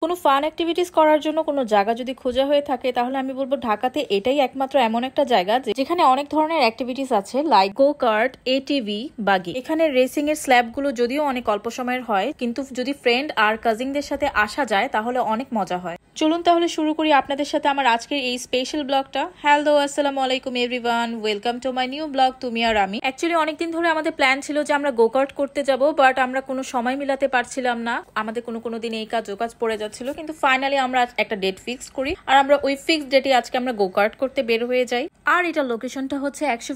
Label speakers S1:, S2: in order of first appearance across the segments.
S1: কোনো fun activities করার জন্য কোনো জায়গা যদি খোঁজা হয়ে থাকে তাহলে আমি বলবো ঢাকাতে এটাই একমাত্র এমন একটা জায়গা যেখানে অনেক ধরনের অ্যাক্টিভিটিস আছে, লাইক গো কার্ট, এটিভি, বাগি। এখানে রেসিং এর স্ল্যাবগুলো যদিও অনেক অল্প সময়ের হয়, কিন্তু যদি ফ্রেন্ড আর কাজিনদের সাথে আসা যায় তাহলে অনেক মজা হয়। চলুন তাহলে শুরু করি আপনাদের সাথে আমার আজকের এই স্পেশাল ব্লগটা। হ্যালো, আসসালামু আলাইকুম everyone, welcome to my new blog তুমি আর আমি। অ্যাকচুয়ালি অনেকদিন ধরে আমাদের প্ল্যান ছিল যে আমরা গো কার্ট করতে যাব, বাট আমরা কোনো সময় মিলাতে পারছিলাম না। আমাদের কোনো দিন এই কাজ ও কাজ পড়ে যাচ্ছিল, কিন্তু ফাইনালি আমরা একটা ডেট ফিক্স করি আর আমরা ওই ফিক্স ডেটে আজকে আমরা গো কার্ট করতে বের হয়ে যাই। আর এটা লোকেশনটা হচ্ছে 100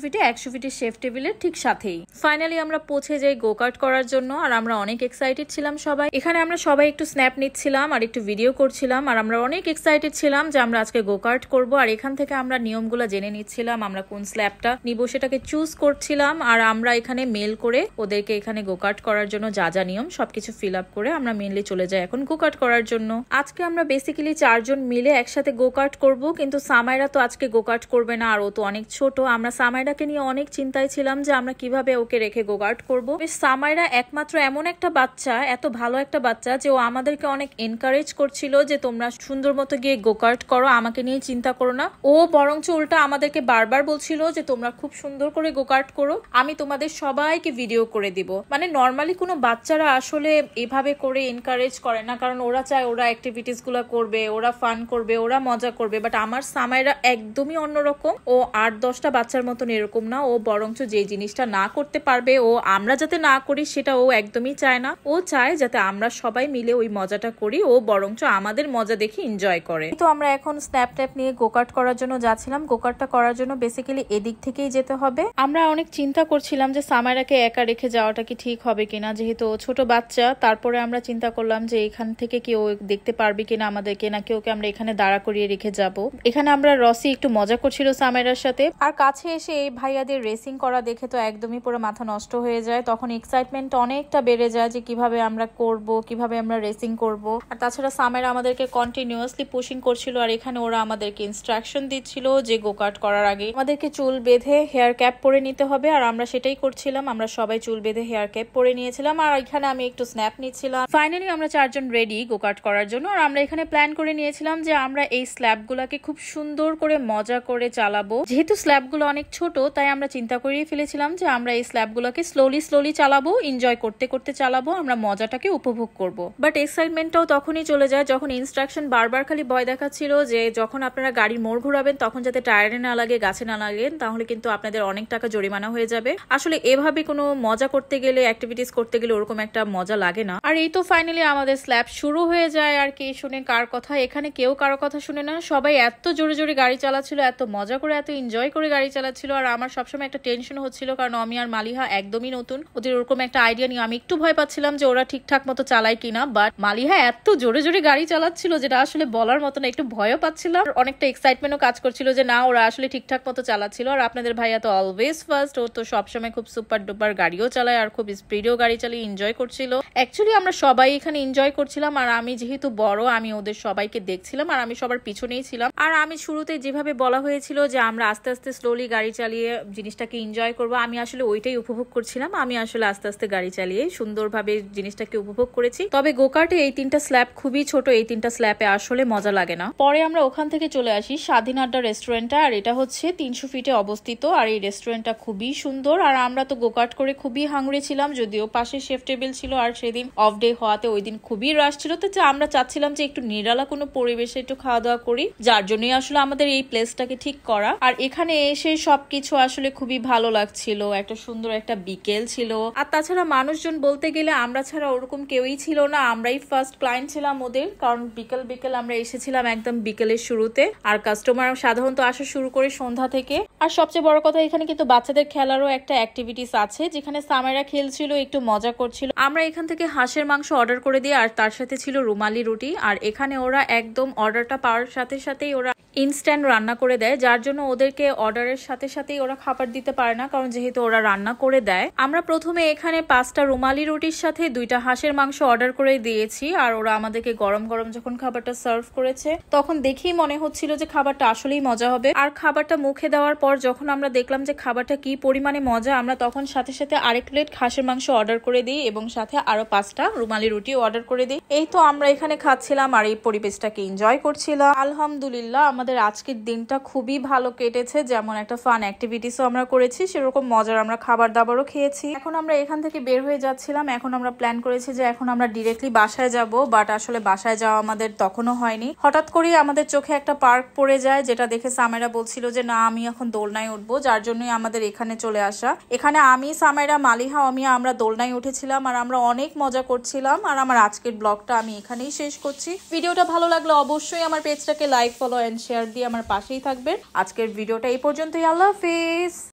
S1: ফিটের শেফ টেবিলের ঠিক সাথেই। ফাইনালি আমরা পৌঁছে যাই গো কার্ট করার জন্য, আর আমরা অনেক এক্সাইটেড ছিলাম সবাই। এখানে আমরা সবাই একটু স্ন্যাপ নিচ্ছিলাম আর একটু ভিডিও করছিলাম, আর আমরা অনেক এক্সাইটেড ছিলাম যে আমরা আজকে গো কার্ট করবো। আর এখান থেকে আমরা নিয়মগুলো জেনে নিচ্ছিলাম, আমরা কোন স্ল্যাবটা নিব সেটাকে চুজ করছিলাম। আর আমরা এখানে মেল করে ওদেরকে এখানে গো কার্ট করার জন্য যা যা নিয়ম সবকিছু ফিল আপ করে আমরা মেনলি চলে যাই এখন গো কার্ট করার জন্য। আজকে আমরা বেসিক্যালি 4 জন মিলে একসাথে গো কার্ট করবো, কিন্তু সামাইরা তো আজকে গো কার্ট করবে না, আর ও তো অনেক ছোট। আমরা সামাইরাকে নিয়ে অনেক চিন্তায় ছিলাম যে আমরা কিভাবে ওকে রেখে গো কার্ট করবো। সামাইরা একমাত্র এমন একটা বাচ্চা, এত ভালো একটা বাচ্চা যে ও আমাদেরকে অনেক এনকারেজ করছিল যে তোমরা সুন্দর মতো গিয়ে গো কার্ট করো, আমাকে নিয়ে চিন্তা করো না। ও বরঞ্চ উল্টা আমাদেরকে বারবার বলছিল যে তোমরা খুব সুন্দর করে গো কার্ট করো, আমি তোমাদের সবাইকে ভিডিও করে দিব। মানে নর্মালি কোনো বাচ্চারা আসলে এভাবে করে এনকারেজ করে না, কারণ ওরা চায় ওরা অ্যাক্টিভিটিস গুলা করবে, ওরা ফান করবে, ওরা মজা করবে। বাট আমার সামাইরা একদমই অন্যরকম। ও 8-10টা বাচ্চার মতন এরকম না, ও বরঞ্চ যে জিনিসটা না করতে পারবে, ও আমরা যাতে না করি সেটা ও একদমই চায় না। ও চায় যাতে আমরা সবাই মিলে ওই মজাটা করি, ও বরঞ্চ আমাদের মজা দেখে এনজয় করে। তো আমরা এখন স্ন্যাপ ট্যাপ নিয়ে গোকার্ট করার জন্য যাচ্ছিলাম। গোকার্টটা করার জন্য বেসিক্যালি এদিক থেকেই যেতে হবে। আমরা অনেক চিন্তা করছিলাম যে সামাইরাকে একা রেখে যাওয়াটা কি ঠিক হবে কিনা, যেহেতু ছোট বাচ্চা। তারপরে আমরা চিন্তা করলাম যে এখান থেকে কি ও দেখতে পারবে কিনা আমাদেরকে, নাকি ওকে আমরা এখানে দাঁড়া করিয়ে রেখে যাব। এখানে আমরা রসি একটু মজা করছিল সামাইরার সাথে, আর কাছে এসে এই ভাইয়াদের রেসিং করা দেখে তো একদমই পুরো মাথা নষ্ট হয়ে যায়। তখন এক্সাইটমেন্ট অনেকটা বেড়ে যায় যে কিভাবে আমরা করব, কিভাবে আমরা রেসিং করব। আর তাছাড়া সামাইরা আমাদেরকে কন্টিনিউয়াসলি পুশিং করছিল, আর এখানে ওরা আমাদেরকে ইনস্ট্রাকশন দিচ্ছিল যে গো কার্ট করার আগে আমাদেরকে চুল বেঁধে হেয়ার ক্যাপ পরে নিতে হবে। আর আমরা সেটাই করছিলাম, আমরা সবাই চুল বেঁধে হেয়ার ক্যাপ পরে নিয়েছিলাম। আর এখানে আমি একটু স্ন্যাপ নিচ্ছিলাম। ফাইনালি আমরা 4 জন রেডি গো কার্ট করার জন্য। আর আমরা এখানে প্ল্যান করে নিয়েছিলাম যে আমরা এই স্ল্যাব গুলাকে খুব সুন্দর করে মজা করে চালাবো। যেহেতু স্ল্যাব গুলো অনেক ছোট, তাই আমরা চিন্তা করেই ফেলেছিলাম যে আমরা এই স্ল্যাব গুলাকে স্লোলি চালাবো, এনজয় করতে করতে চালাবো, আমরা মজাটাকে উপভোগ করব। বাট এক্সাইটমেন্টটাও তখনই চলে যায় যখন ইনস্ট্রাকশন বারবার খালি ভয় দেখাচ্ছিল যে যখন আপনারা গাড়ির মোড় ঘুরাবেন তখন যাতে টায়ারে না লাগে, গাছে না লাগে, তাহলে কিন্তু আপনাদের অনেক টাকা জরিমানা হয়ে যাবে। আসলে এভাবে কোনো মজা করতে গেলে, অ্যাক্টিভিটিস করতে গেলে ওরকম একটা মজা লাগে না। আর এই তো ফাইনালি আমাদের স্ল্যাব শুরু হয়ে যায়। আর কে শুনে কার কথা? এখানে কেউ কারো কথা শুনে না, সবাই এত জোরে জোরে গাড়ি চালাচ্ছিল, এত মজা করে, এত এনজয় করে গাড়ি চালাচ্ছিল। আর আমার সবসময় একটা টেনশন হচ্ছিল, কারণ আমি আর মালিহা একদমই নতুন, ওদের ওরকম একটা আইডিয়া নিয়ে আমি একটু ভয় পাচ্ছিলাম যে ওরা ঠিকঠাক মতো চালায় কিনা। বাট মালিহা এত জোরে জোরে গাড়ি চালাচ্ছিল যেটা আসলে বলার মতো না, একটু ভয়ও পাচ্ছিলাম, অনেকটা এক্সাইটমেন্টও কাজ করছিল যে না ওরা আসলে ঠিকঠাক মতো চালাচ্ছিল। আর আপনাদের ভাইয়া তো অলওয়েজ ফার্স্ট, ও তো সবসময় খুব সুপার ডুপার গাড়িও চালায় আর খুব স্পিডেও গাড়ি চালিয়ে এনজয় করছিল। অ্যাকচুয়ালি আমরা সবাই এখানে এনজয় করছিলাম, আর আমি যেহেতু বড়, আমি ওদের সবাইকে দেখছিলাম আর আমি সবার পিছনেই ছিলাম। আর আমি শুরুতে যেভাবে বলা হয়েছিল যে আমরা আস্তে আস্তে স্লোলি গাড়ি চালিয়ে জিনিসটাকে এনজয় করবো, আমি আসলে ওইটাই উপভোগ করছিলাম। আমি আসলে আস্তে আস্তে গাড়ি চালিয়ে সুন্দরভাবে জিনিসটাকে উপভোগ করেছি। তবে গোকার্টে এই 3টা স্ল্যাব খুবই ছোট, এই 3টা স্ল্যাবে আসলে মজা লাগে না। পরে আমরা ওখান থেকে চলে আসি স্বাধীন আড্ডা রেস্টুরেন্টটা, আর এটা হচ্ছে 300 ফিটে অবস্থিত। আর এই রেস্টুরেন্টটা খুবই সুন্দর। আর আমরা তো গোকার্ট করে খুবই হাংরি ছিলাম, যদিও পাশে শেফ টেবিল ছিল, আর সেদিন অফ ডে হওয়াতে ওই দিন খুবই রাশ ছিল। তো আমরা চাচ্ছিলাম যে একটু নিরালা কোনো পরিবেশে একটু খাওয়া দাওয়া করি, যার জন্যই আসলে আমাদের এই প্লেসটাকে ঠিক করা। আর এখানে এসে সবকিছু আসলে খুবই ভালো লাগছিল, একটা সুন্দর একটা বিকেল ছিল। আর তাছাড়া মানুষজন বলতে গেলে আমরা ছাড়া ওরকম কেউই ছিল না, আমরাই ফার্স্ট ক্লায়েন্ট ছিলাম ওদের, কারণ বিকেল আমরা এসেছিলাম একদম বিকেলের শুরুতে। আর কাস্টমার সাধারণত আসা শুরু করে সন্ধ্যা থেকে। আর সবচেয়ে বড় কথা, এখানে কিন্তু বাচ্চাদের খেলারও একটা অ্যাক্টিভিটিস আছে, যেখানে সামাইরা খেলছিল, একটু মজা করছিল। আমরা এখান থেকে হাঁসের মাংস অর্ডার করে দিই, আর তার সাথে ছিল রুমালি রুটি। আর এখানে ওরা একদম অর্ডারটা পাওয়ার সাথে সাথেই ওরা ইনস্ট্যান্ট রান্না করে দেয়, যার জন্য ওদেরকে অর্ডারের সাথে সাথেই ওরা খাবার দিতে পারে না, কারণ যেহেতু ওরা রান্না করে দেয়। আমরা প্রথমে এখানে 5টা রুমালি রুটির সাথে 2টা হাঁসের মাংস অর্ডার করে দিয়েছি, আর ওরা আমাদেরকে গরম গরম যখন খাবারটা সার্ভ করেছে তখন দেখেই মনে হচ্ছিল যে খাবারটা আসলেই মজা হবে। আর খাবারটা মুখে দেওয়ার পর যখন আমরা দেখলাম যে খাবারটা কি পরিমাণে মজা, আমরা তখন সাথে সাথে আরেক প্লেট হাঁসের মাংস অর্ডার করে দিই এবং সাথে আরো 5টা রুমালি রুটিও অর্ডার করে দিই। এই তো আমরা এখানে খাচ্ছিলাম আর এই পরিবেশটাকে এনজয় করছিলাম। আলহামদুলিল্লাহ আমাদের আজকের দিনটা খুবই ভালো কেটেছে। যেমন একটা ফান অ্যাক্টিভিটিসও আমরা করেছি, সেরকম মজার আমরা খাবার দাবারও খেয়েছি। এখন আমরা এখান থেকে বের হয়ে যাচ্ছিলাম। এখন আমরা প্ল্যান করেছি যে এখন আমরা ডিরেক্টলি বাসায় যাব, বাট আসলে বাসায় যাওয়া আমাদের তখনও হয়নি। হঠাৎ করেই আমাদের চোখে একটা পার্ক পড়ে যায়, যেটা দেখে সামেরা বলছিল যে না আমি এখন দোলনায় উঠবো, যার জন্যই আমাদের এখানে চলে আসা। এখানে আমি, সামেরা, মালিহা, অমিয়া আমরা দোলনায় উঠেছিলাম আর আমরা অনেক মজা করছিলাম। আর আমার আজকের ব্লগটা আমি এখানেই শেষ করছি। ভিডিওটা ভালো লাগলে অবশ্যই আমার পেজটাকে লাইক, ফলো এন্ড শেয়ার দিয়ে আমার পাশেই থাকবেন। আজকের ভিডিওটা এই পর্যন্তই। আল্লাহ হাফেজ।